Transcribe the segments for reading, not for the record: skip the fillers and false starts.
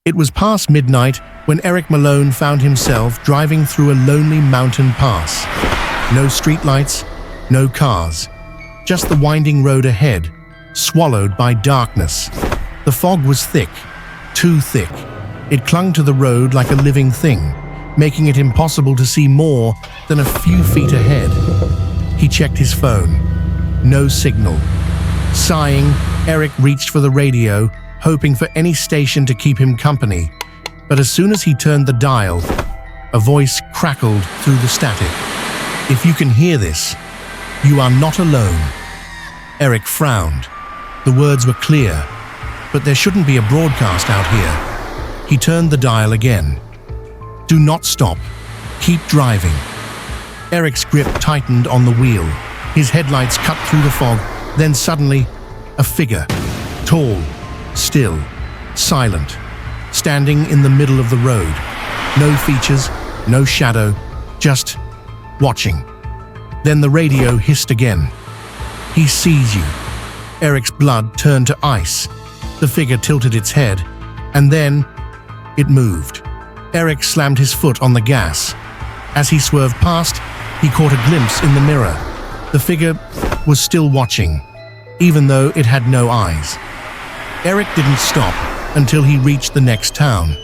It was past midnight when Eric Malone found himself driving through a lonely mountain pass. No streetlights, no cars, just the winding road ahead, swallowed by darkness. The fog was thick, too thick. It clung to the road like a living thing, making it impossible to see more than a few feet ahead. He checked his phone. No signal. Sighing, Eric reached for the radio, hoping for any station to keep him company. But as soon as he turned the dial, a voice crackled through the static. "If you can hear this, you are not alone." Eric frowned. The words were clear, but there shouldn't be a broadcast out here. He turned the dial again. "Do not stop. Keep driving." Eric's grip tightened on the wheel. His headlights cut through the fog. Then suddenly, a figure, tall, still, silent, standing in the middle of the road. No features, no shadow, just watching. Then the radio hissed again. "He sees you." Eric's blood turned to ice. The figure tilted its head, and then it moved. Eric slammed his foot on the gas. As he swerved past, he caught a glimpse in the mirror. The figure was still watching, even though it had no eyes. Eric didn't stop until he reached the next town.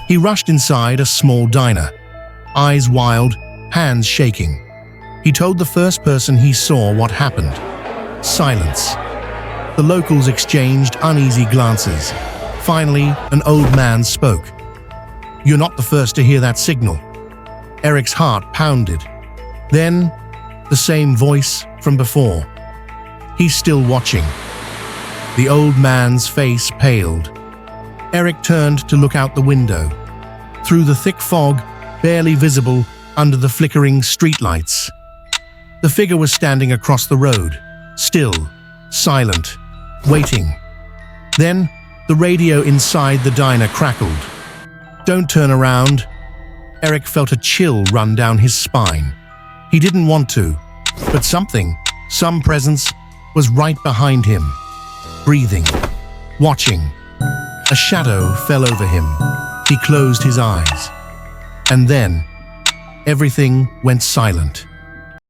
He rushed inside a small diner, eyes wild, hands shaking. He told the first person he saw what happened. Silence. The locals exchanged uneasy glances. Finally, an old man spoke. "You're not the first to hear that signal." Eric's heart pounded. Then, the same voice from before. "He's still watching." The old man's face paled. Eric turned to look out the window. Through the thick fog, barely visible under the flickering streetlights, the figure was standing across the road, still, silent, waiting. Then, the radio inside the diner crackled. "Don't turn around." Eric felt a chill run down his spine. He didn't want to, but some presence, was right behind him, breathing, watching. A shadow fell over him. He closed his eyes. And then, everything went silent.